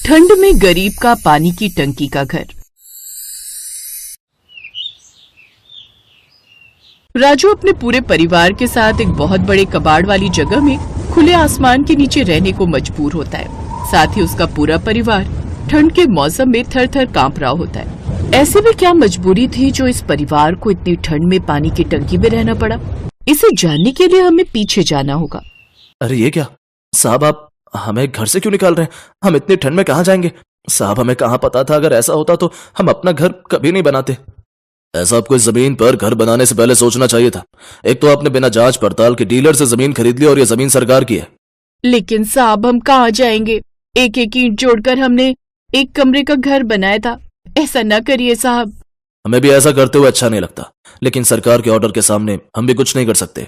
ठंड में गरीब का पानी की टंकी का घर। राजू अपने पूरे परिवार के साथ एक बहुत बड़े कबाड़ वाली जगह में खुले आसमान के नीचे रहने को मजबूर होता है। साथ ही उसका पूरा परिवार ठंड के मौसम में थर थर कांप रहा होता है। ऐसे में क्या मजबूरी थी जो इस परिवार को इतनी ठंड में पानी की टंकी में रहना पड़ा? इसे जानने के लिए हमें पीछे जाना होगा। अरे ये क्या साहब, आप हमें घर से क्यों निकाल रहे हैं? हम इतनी ठंड में कहाँ जाएंगे? साहब, हमें कहाँ पता था अगर ऐसा होता तो हम अपना घर कभी नहीं बनाते। ऐसा आपको इस जमीन पर घर बनाने से पहले सोचना चाहिए था। एक तो आपने बिना जांच पड़ताल के डीलर से जमीन खरीद ली और ये जमीन सरकार की है। लेकिन साहब, हम कहाँ जाएंगे? एक एक ईंट जोड़कर हमने एक कमरे का घर बनाया था। ऐसा न करिए साहब। हमें भी ऐसा करते हुए अच्छा नहीं लगता, लेकिन सरकार के ऑर्डर के सामने हम भी कुछ नहीं कर सकते।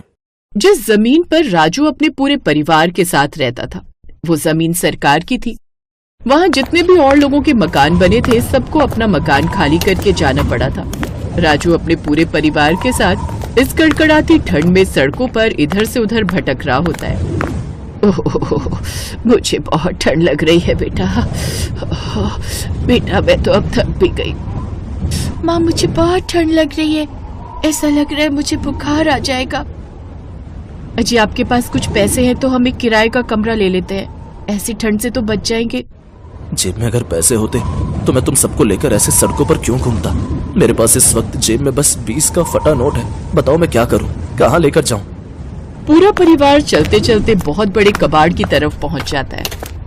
जिस जमीन पर राजू अपने पूरे परिवार के साथ रहता था वो जमीन सरकार की थी। वहाँ जितने भी और लोगों के मकान बने थे सबको अपना मकान खाली करके जाना पड़ा था। राजू अपने पूरे परिवार के साथ इस कड़कड़ाती ठंड में सड़कों पर इधर से उधर भटक रहा होता है। ओह, मुझे बहुत ठंड लग रही है बेटा। बेटा, मैं तो अब थक भी गई। माँ, मुझे बहुत ठंड लग रही है। ऐसा लग रहा है मुझे बुखार आ जाएगा। अजी, आपके पास कुछ पैसे हैं तो हम एक किराए का कमरा ले लेते हैं। ऐसी ठंड से तो बच जाएंगे। जेब में अगर पैसे होते तो मैं तुम सबको लेकर ऐसे सड़कों पर क्यों घूमता? मेरे पास इस वक्त जेब में बस 20 का फटा नोट है। बताओ मैं क्या करूं, कहाँ लेकर जाऊं? पूरा परिवार चलते चलते बहुत बड़े कबाड़ की तरफ पहुंच जाता है।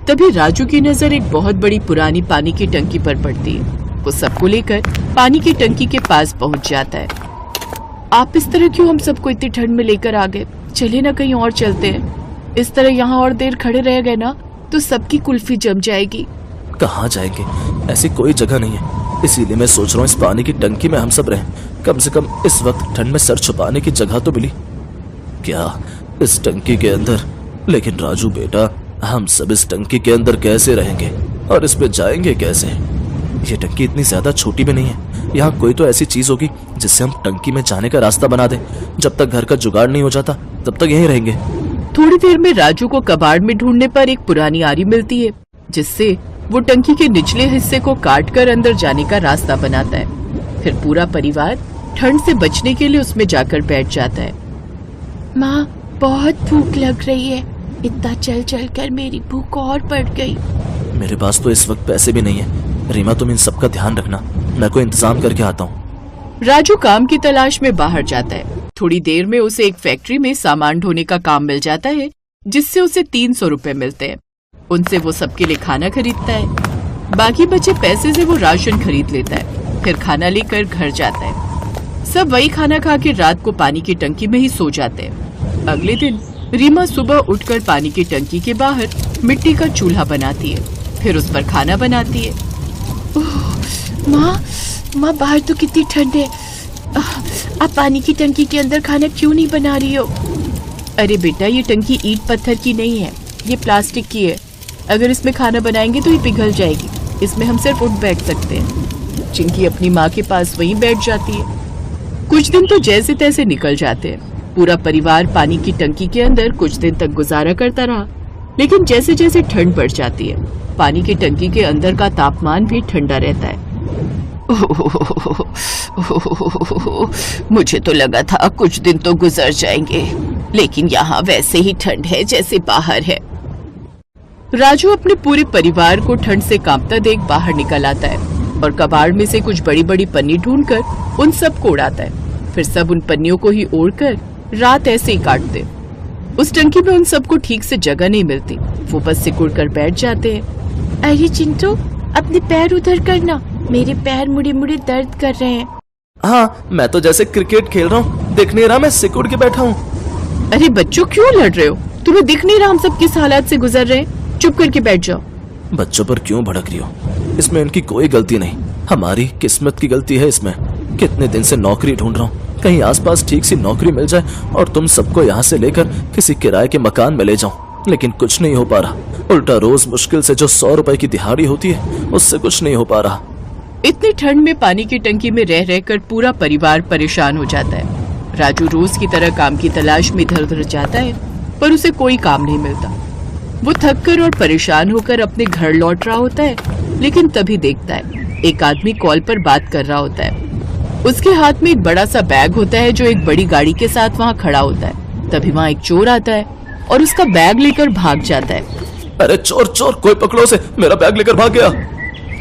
तभी राजू की नजर एक बहुत बड़ी पुरानी पानी की टंकी पर पड़ती है। वो सबको लेकर पानी की टंकी के पास पहुंच जाता है। आप इस तरह क्यों हम सबको इतनी ठंड में लेकर आ गए? चलिए ना कहीं और चलते हैं। इस तरह यहाँ और देर खड़े रह गए ना तो सबकी कुल्फी जम जाएगी। कहाँ जाएंगे? ऐसी कोई जगह नहीं है, इसीलिए मैं सोच रहा हूँ इस पानी की टंकी में हम सब रहें। कम से कम इस वक्त ठंड में सर छुपाने की जगह तो मिली। क्या इस टंकी के अंदर? लेकिन राजू बेटा, हम सब इस टंकी के अंदर कैसे रहेंगे और इस पे जाएंगे कैसे? ये टंकी इतनी ज्यादा छोटी भी नहीं है। यहाँ कोई तो ऐसी चीज होगी जिससे हम टंकी में जाने का रास्ता बना दें। जब तक घर का जुगाड़ नहीं हो जाता तब तक यहीं रहेंगे। थोड़ी देर में राजू को कबाड़ में ढूंढने पर एक पुरानी आरी मिलती है जिससे वो टंकी के निचले हिस्से को काटकर अंदर जाने का रास्ता बनाता है। फिर पूरा परिवार ठंड से बचने के लिए उसमें जाकर बैठ जाता है। माँ, बहुत भूख लग रही है। इतना चल चल कर मेरी भूख और बढ़ गई। मेरे पास तो इस वक्त पैसे भी नहीं है। रीमा, तुम इन सबका ध्यान रखना, मैं कोई इंतजाम करके आता हूँ। राजू काम की तलाश में बाहर जाता है। थोड़ी देर में उसे एक फैक्ट्री में सामान ढोने का काम मिल जाता है जिससे उसे 300 रुपए मिलते हैं। उनसे वो सबके लिए खाना खरीदता है। बाकी बचे पैसे से वो राशन खरीद लेता है। फिर खाना लेकर घर जाता है। सब वही खाना खा के रात को पानी की टंकी में ही सो जाते हैं। अगले दिन रीमा सुबह उठकर पानी की टंकी के बाहर मिट्टी का चूल्हा बनाती है। फिर उस पर खाना बनाती है। माँ, बाहर तो कितनी ठंड है। आप पानी की टंकी के अंदर खाना क्यों नहीं बना रही हो? अरे बेटा, ये टंकी ईंट पत्थर की नहीं है, ये प्लास्टिक की है। अगर इसमें खाना बनाएंगे तो ये पिघल जाएगी। इसमें हम सिर्फ उठ बैठ सकते हैं। चिंकी अपनी माँ के पास वहीं बैठ जाती है। कुछ दिन तो जैसे तैसे निकल जाते हैं। पूरा परिवार पानी की टंकी के अंदर कुछ दिन तक गुजारा करता रहा। लेकिन जैसे जैसे ठंड बढ़ जाती है पानी की टंकी के अंदर का तापमान भी ठंडा रहता है। मुझे तो लगा था कुछ दिन तो गुजर जाएंगे, लेकिन यहाँ वैसे ही ठंड है जैसे बाहर है। राजू अपने पूरे परिवार को ठंड से कांपता देख बाहर निकल आता है और कबाड़ में से कुछ बड़ी बड़ी पन्नी ढूंढकर उन सबको उड़ाता है। फिर सब उन पन्नियों को ही ओढ़कर रात ऐसे ही काटते। उस टंकी में उन सबको ठीक से जगह नहीं मिलती। वो बस सिकुड़ कर बैठ जाते हैं। अरे चिंटू, अपने पैर उधर करना, मेरे पैर मुड़े मुड़े दर्द कर रहे हैं। हाँ, मैं तो जैसे क्रिकेट खेल रहा हूँ, दिख नहीं रहा मैं सिकुड़ के बैठा हूँ। अरे बच्चों, क्यों लड़ रहे हो? तुम्हें दिख नहीं रहा हम सब किस हालात से गुजर रहे हैं? चुप करके बैठ जाओ। बच्चों पर क्यों भड़क रही हो? इसमें इनकी कोई गलती नहीं, हमारी किस्मत की गलती है इसमें। कितने दिन से नौकरी ढूंढ रहा हूँ, कहीं आसपास ठीक सी नौकरी मिल जाए और तुम सबको यहाँ से लेकर किसी किराए के मकान में ले जाऊं, लेकिन कुछ नहीं हो पा रहा। उल्टा रोज मुश्किल से जो 100 रुपए की दिहाड़ी होती है उससे कुछ नहीं हो पा रहा। इतनी ठंड में पानी की टंकी में रह रहकर पूरा परिवार परेशान हो जाता है। राजू रोज की तरह काम की तलाश में इधर उधर जाता है पर उसे कोई काम नहीं मिलता। वो थककर और परेशान होकर अपने घर लौट रहा होता है, लेकिन तभी देखता है एक आदमी कॉल पर बात कर रहा होता है। उसके हाथ में एक बड़ा सा बैग होता है जो एक बड़ी गाड़ी के साथ वहाँ खड़ा होता है। तभी वहाँ एक चोर आता है और उसका बैग लेकर भाग जाता है। अरे चोर चोर, कोई पकड़ो उसे, मेरा बैग लेकर भाग गया।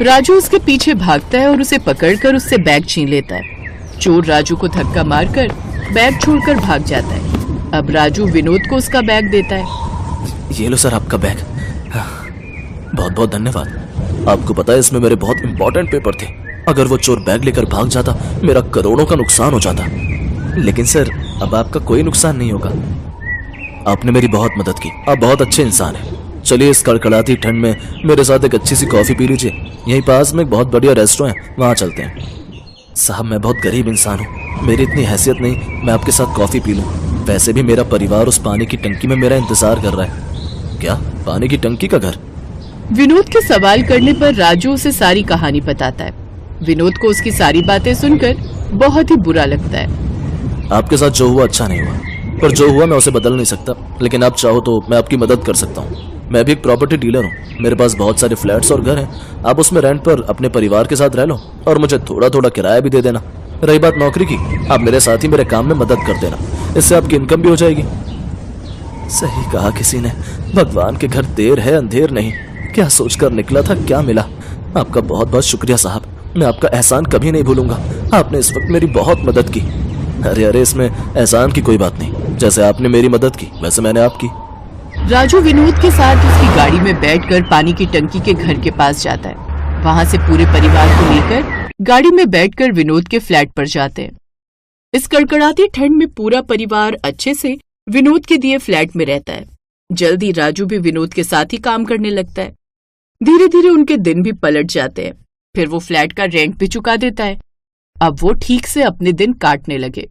राजू उसके पीछे भागता है और उसे पकड़कर उससे बैग छीन लेता है। चोर राजू को धक्का मारकर बैग छोड़कर भाग जाता है। अब राजू विनोद को उसका बैग देता है। ये लो सर आपका बैग। बहुत बहुत धन्यवाद। आपको पता है इसमें मेरे बहुत इंपॉर्टेंट पेपर थे। अगर वो चोर बैग लेकर भाग जाता मेरा करोड़ों का नुकसान हो जाता। लेकिन सर अब आपका कोई नुकसान नहीं होगा। आपने मेरी बहुत मदद की, आप बहुत अच्छे इंसान हैं। चलिए इस कड़कड़ाती ठंड में मेरे साथ एक अच्छी सी कॉफी पी लीजिए। यहीं पास में एक बहुत बढ़िया रेस्टोरेंट है, वहाँ चलते हैं। साहब मैं बहुत गरीब इंसान हूँ, मेरी इतनी हैसियत नहीं मैं आपके साथ कॉफी पी लूँ। वैसे भी मेरा परिवार उस पानी की टंकी में मेरा इंतजार कर रहा है। क्या पानी की टंकी का घर? विनोद के सवाल करने पर राजू उसे सारी कहानी बताता है। विनोद को उसकी सारी बातें सुनकर बहुत ही बुरा लगता है। आपके साथ जो हुआ अच्छा नहीं हुआ, पर जो हुआ मैं उसे बदल नहीं सकता। लेकिन आप चाहो तो मैं आपकी मदद कर सकता हूँ। मैं भी एक प्रॉपर्टी डीलर हूँ, मेरे पास बहुत सारे फ्लैट्स और घर हैं। आप उसमें रेंट पर अपने परिवार के साथ रह लो और मुझे थोड़ा थोड़ा किराया भी दे देना। रही बात नौकरी की, आप मेरे साथ ही मेरे काम में मदद कर देना, इससे आपकी इनकम भी हो जाएगी। सही कहा किसी ने, भगवान के घर देर है अंधेर नहीं। क्या सोचकर निकला था, क्या मिला। आपका बहुत बहुत शुक्रिया साहब, मैं आपका एहसान कभी नहीं भूलूंगा। आपने इस वक्त मेरी बहुत मदद की। अरे अरे इसमें एहसान की कोई बात नहीं, जैसे आपने मेरी मदद की वैसे मैंने आपकी। राजू विनोद के साथ उसकी गाड़ी में बैठकर पानी की टंकी के घर के पास जाता है। वहाँ से पूरे परिवार को लेकर गाड़ी में बैठकर विनोद के फ्लैट पर जाते हैं। इस कड़कड़ाती ठंड में पूरा परिवार अच्छे से विनोद के दिए फ्लैट में रहता है। जल्दी राजू भी विनोद के साथ ही काम करने लगता है। धीरे धीरे उनके दिन भी पलट जाते हैं। फिर वो फ्लैट का रेंट भी चुका देता है। अब वो ठीक से अपने दिन काटने लगे।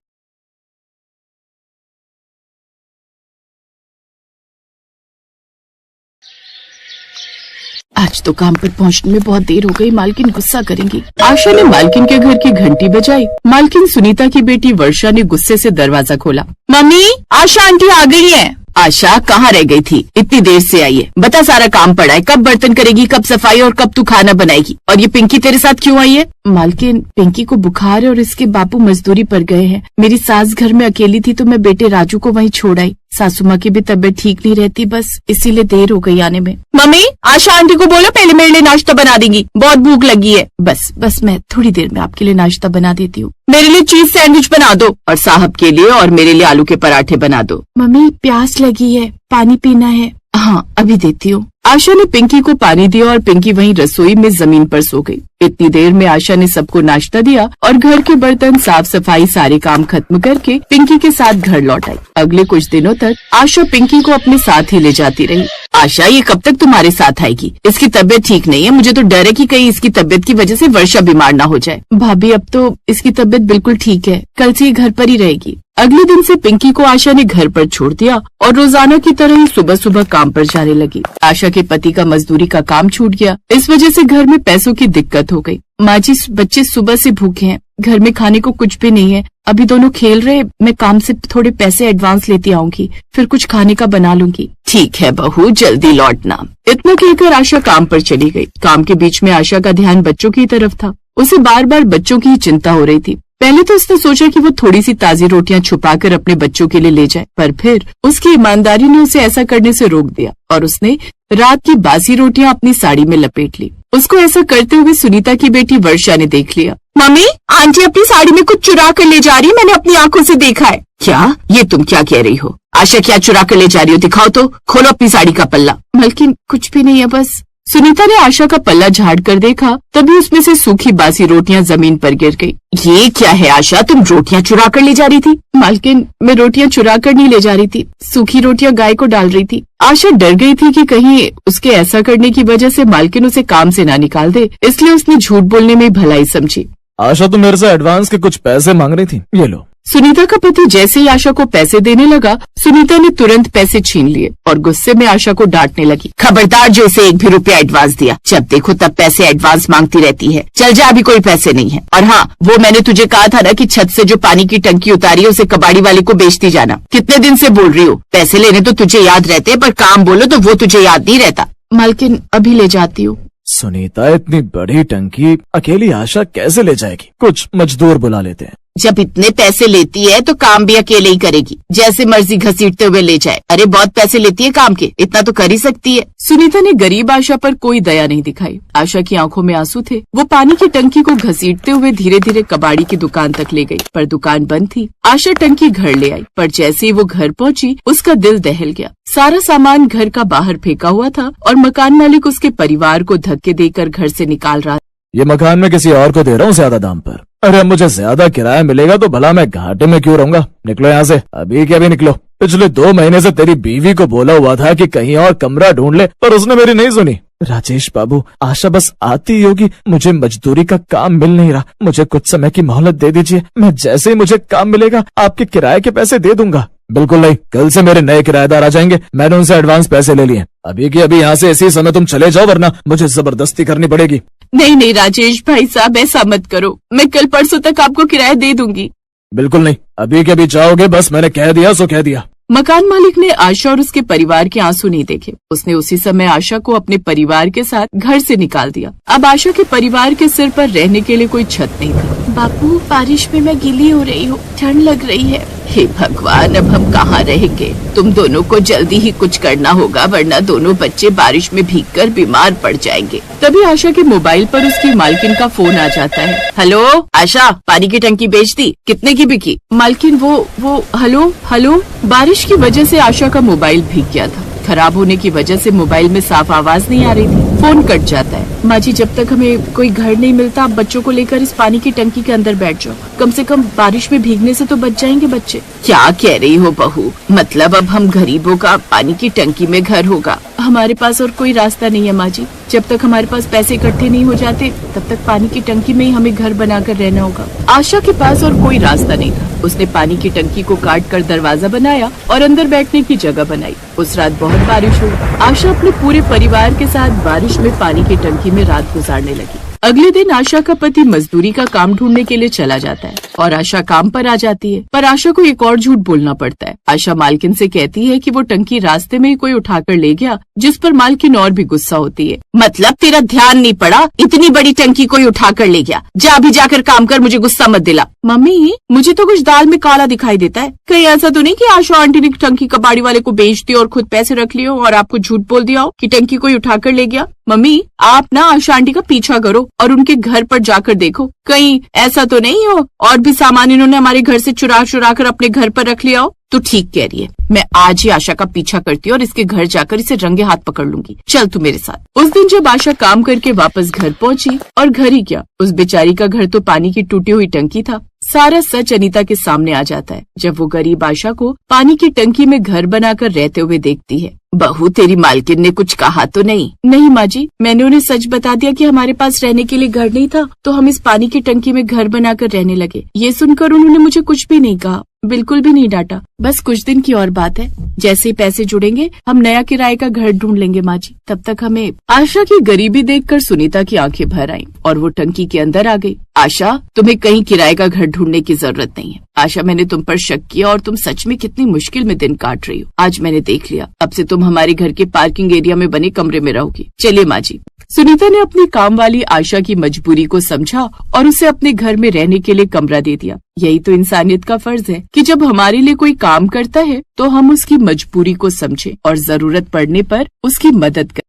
आज तो काम पर पहुंचने में बहुत देर हो गई, मालकिन गुस्सा करेंगी। आशा ने मालकिन के घर की घंटी बजाई। मालकिन सुनीता की बेटी वर्षा ने गुस्से से दरवाजा खोला। मम्मी, आशा आंटी आ गई है। आशा कहाँ रह गई थी, इतनी देर से आई है। बता सारा काम पड़ा है, कब बर्तन करेगी, कब सफाई और कब तू खाना बनाएगी। और ये पिंकी तेरे साथ क्यों आई है? मालकिन पिंकी को बुखार है और इसके बापू मजदूरी पर गए हैं। मेरी सास घर में अकेली थी तो मैं बेटे राजू को वहीं छोड़ आई। सासू माँ की भी तबीयत ठीक नहीं रहती, बस इसीलिए देर हो गई आने में। मम्मी, आशा आंटी को बोलो पहले मेरे लिए नाश्ता बना देंगी, बहुत भूख लगी है। बस मैं थोड़ी देर में आपके लिए नाश्ता बना देती हूँ। मेरे लिए चीज सैंडविच बना दो और साहब के लिए और मेरे लिए आलू के पराठे बना दो। मम्मी प्यास लगी है, पानी पीना है। हाँ अभी देती हूँ। आशा ने पिंकी को पानी दिया और पिंकी वहीं रसोई में जमीन पर सो गई। इतनी देर में आशा ने सबको नाश्ता दिया और घर के बर्तन साफ सफाई सारे काम खत्म करके पिंकी के साथ घर लौट आई। अगले कुछ दिनों तक आशा पिंकी को अपने साथ ही ले जाती रही। आशा ये कब तक तुम्हारे साथ आएगी? इसकी तबीयत ठीक नहीं है, मुझे तो डर है कि कहीं इसकी तबीयत की वजह से वर्षा बीमार ना हो जाए। भाभी अब तो इसकी तबीयत बिल्कुल ठीक है, कल से ये घर पर ही रहेगी। अगले दिन से पिंकी को आशा ने घर पर छोड़ दिया और रोजाना की तरह ही सुबह सुबह काम पर जाने लगी। आशा के पति का मजदूरी का काम छूट गया, इस वजह से घर में पैसों की दिक्कत हो गई। माँ जी बच्चे सुबह से भूखे हैं, घर में खाने को कुछ भी नहीं है। अभी दोनों खेल रहे, मैं काम से थोड़े पैसे एडवांस लेती आऊंगी, फिर कुछ खाने का बना लूंगी। ठीक है बहू, जल्दी लौटना। इतना कहकर आशा काम पर चली गई। काम के बीच में आशा का ध्यान बच्चों की तरफ था। उसे बार बार बच्चों की ही चिंता हो रही थी। पहले तो उसने सोचा कि वो थोड़ी सी ताजी रोटियां छुपाकर अपने बच्चों के लिए ले जाए, पर फिर उसकी ईमानदारी ने उसे ऐसा करने से रोक दिया और उसने रात की बासी रोटियां अपनी साड़ी में लपेट ली। उसको ऐसा करते हुए सुनीता की बेटी वर्षा ने देख लिया। मम्मी, आंटी अपनी साड़ी में कुछ चुरा कर ले जा रही है, मैंने अपनी आंखों से देखा है। क्या? ये तुम क्या कह रही हो? आशा क्या चुरा कर ले जा रही हो? दिखाओ तो, खोलो अपनी साड़ी का पल्ला। मालकिन कुछ भी नहीं है, बस। सुनीता ने आशा का पल्ला झाड़ कर देखा, तभी उसमें से सूखी बासी रोटियां जमीन पर गिर गई। ये क्या है आशा, तुम रोटियां चुरा कर ले जा रही थी? मालकिन मैं रोटियां चुरा कर नहीं ले जा रही थी, सूखी रोटियां गाय को डाल रही थी। आशा डर गई थी कि कहीं उसके ऐसा करने की वजह से मालकिन उसे काम से ना निकाल दे, इसलिए उसने झूठ बोलने में भलाई समझी। आशा तुम मेरे से एडवांस के कुछ पैसे मांग रही थी, ये लो। सुनीता का पति जैसे ही आशा को पैसे देने लगा, सुनीता ने तुरंत पैसे छीन लिए और गुस्से में आशा को डांटने लगी। खबरदार जो इसे एक भी रुपया एडवांस दिया, जब देखो तब पैसे एडवांस मांगती रहती है। चल जा, अभी कोई पैसे नहीं है। और हाँ, वो मैंने तुझे कहा था ना कि छत से जो पानी की टंकी उतारी है उसे कबाड़ी वाले को बेचती जाना। कितने दिन से बोल रही हो? पैसे लेने तो तुझे याद रहते हैं, पर काम बोलो तो वो तुझे याद नहीं रहता। मालकिन अभी ले जाती हूँ। सुनीता, इतनी बड़ी टंकी अकेली आशा कैसे ले जाएगी? कुछ मजदूर बुला लेते हैं। जब इतने पैसे लेती है तो काम भी अकेले ही करेगी, जैसे मर्जी घसीटते हुए ले जाए। अरे बहुत पैसे लेती है काम के, इतना तो कर ही सकती है। सुनीता ने गरीब आशा पर कोई दया नहीं दिखाई। आशा की आंखों में आंसू थे। वो पानी की टंकी को घसीटते हुए धीरे धीरे कबाड़ी की दुकान तक ले गई, पर दुकान बंद थी। आशा टंकी घर ले आई, पर जैसे ही वो घर पहुंची उसका दिल दहल गया। सारा सामान घर का बाहर फेंका हुआ था और मकान मालिक उसके परिवार को धक्के देकर घर से निकाल रहा। ये मकान मैं किसी और को दे रहा हूँ ज्यादा दाम पर। अरे अब मुझे ज्यादा किराया मिलेगा तो भला मैं घाटे में क्यों रहूंगा? निकलो यहाँ से, अभी क्या भी निकलो। पिछले 2 महीने से तेरी बीवी को बोला हुआ था कि कहीं और कमरा ढूंढ ले, पर उसने मेरी नहीं सुनी। राजेश बाबू, आशा बस आती ही होगी। मुझे मजदूरी का काम मिल नहीं रहा, मुझे कुछ समय की मोहलत दे दीजिए। मैं जैसे ही मुझे काम मिलेगा आपके किराए के पैसे दे दूंगा। बिल्कुल नहीं, कल से मेरे नए किराएदार आ जाएंगे। मैंने उनसे एडवांस पैसे ले लिए। अभी की अभी यहाँ से इसी समय तुम चले जाओ, वरना मुझे जबरदस्ती करनी पड़ेगी। नहीं नहीं राजेश भाई साहब, ऐसा मत करो। मैं कल परसों तक आपको किराया दे दूंगी। बिल्कुल नहीं, अभी के अभी जाओगे, बस मैंने कह दिया सो कह दिया। मकान मालिक ने आशा और उसके परिवार के आंसू नहीं देखे। उसने उसी समय आशा को अपने परिवार के साथ घर से निकाल दिया। अब आशा के परिवार के सिर पर रहने के लिए कोई छत नहीं थी। बापू, बारिश में मैं गीली हो रही हूँ, ठंड लग रही है। हे भगवान, अब हम कहाँ रहेंगे? तुम दोनों को जल्दी ही कुछ करना होगा, वरना दोनों बच्चे बारिश में भीगकर बीमार पड़ जाएंगे। तभी आशा के मोबाइल पर उसकी मालकिन का फोन आ जाता है। हेलो आशा, पानी की टंकी बेच दी, कितने की बिकी? मालकिन वो हेलो। बारिश की वजह से आशा का मोबाइल भीग गया था। खराब होने की वजह से मोबाइल में साफ आवाज नहीं आ रही थी। फोन कट जाता है। माँ जी, जब तक हमें कोई घर नहीं मिलता आप बच्चों को लेकर इस पानी की टंकी के अंदर बैठ जाओ। कम से कम बारिश में भीगने से तो बच जाएंगे बच्चे। क्या कह रही हो बहू? मतलब अब हम गरीबों का पानी की टंकी में घर होगा? हमारे पास और कोई रास्ता नहीं है माँ जी। जब तक हमारे पास पैसे इकट्ठे नहीं हो जाते तब तक पानी की टंकी में ही हमें घर बनाकर रहना होगा। आशा के पास और कोई रास्ता नहीं था। उसने पानी की टंकी को काट कर दरवाजा बनाया और अंदर बैठने की जगह बनाई। उस रात बहुत बारिश हुई। आशा अपने पूरे परिवार के साथ बारिश में पानी की टंकी में रात गुजारने लगी। अगले दिन आशा का पति मजदूरी का काम ढूंढने के लिए चला जाता है और आशा काम पर आ जाती है। पर आशा को एक और झूठ बोलना पड़ता है। आशा मालकिन से कहती है कि वो टंकी रास्ते में ही कोई उठाकर ले गया, जिस पर मालकिन और भी गुस्सा होती है। मतलब तेरा ध्यान नहीं पड़ा? इतनी बड़ी टंकी कोई उठाकर ले गया? जा अभी जाकर काम कर, मुझे गुस्सा मत दिला। मम्मी, मुझे तो कुछ दाल में काला दिखाई देता है। कहीं ऐसा तो नहीं कि आशा आंटी ने टंकी कबाड़ी वाले को बेच दी और खुद पैसे रख लिए और आपको झूठ बोल दिया हो कि टंकी कोई उठाकर ले गया? मम्मी, आप ना आशा आंटी का पीछा करो और उनके घर पर जाकर देखो, कहीं ऐसा तो नहीं हो और भी सामान इन्होंने हमारे घर से चुरा कर अपने घर पर रख लिया हो। तो ठीक कह रही है, मैं आज ही आशा का पीछा करती हूँ और इसके घर जाकर इसे रंगे हाथ पकड़ लूंगी। चल तू मेरे साथ। उस दिन जब आशा काम करके वापस घर पहुंची, और घर ही क्या, उस बेचारी का घर तो पानी की टूटी हुई टंकी था। सारा सच अनीता के सामने आ जाता है जब वो गरीब आशा को पानी की टंकी में घर बनाकर रहते हुए देखती है। बहू, तेरी मालकिन ने कुछ कहा तो नहीं? नहीं माँ जी, मैंने उन्हें सच बता दिया कि हमारे पास रहने के लिए घर नहीं था, तो हम इस पानी की टंकी में घर बनाकर रहने लगे। ये सुनकर उन्होंने मुझे कुछ भी नहीं कहा, बिल्कुल भी नहीं डांटा। बस कुछ दिन की और बात है, जैसे ही पैसे जुड़ेंगे हम नया किराए का घर ढूंढ लेंगे माँ जी। तब तक हमें। आशा की गरीबी देखकर सुनीता की आंखें भर आईं और वो टंकी के अंदर आ गई। आशा, तुम्हें कहीं किराए का घर ढूंढने की जरूरत नहीं है। आशा, मैंने तुम पर शक किया और तुम सच में कितनी मुश्किल में दिन काट रही हो। आज मैंने देख लिया, अब से तुम हमारे घर के पार्किंग एरिया में बने कमरे में रहोगी। चलिए माँ जी। सुनीता ने अपनी काम वाली आशा की मजबूरी को समझा और उसे अपने घर में रहने के लिए कमरा दे दिया। यही तो इंसानियत का फर्ज है कि जब हमारे लिए कोई काम करता है तो हम उसकी मजबूरी को समझें और जरूरत पड़ने पर उसकी मदद करें।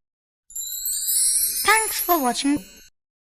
Thanks for watching.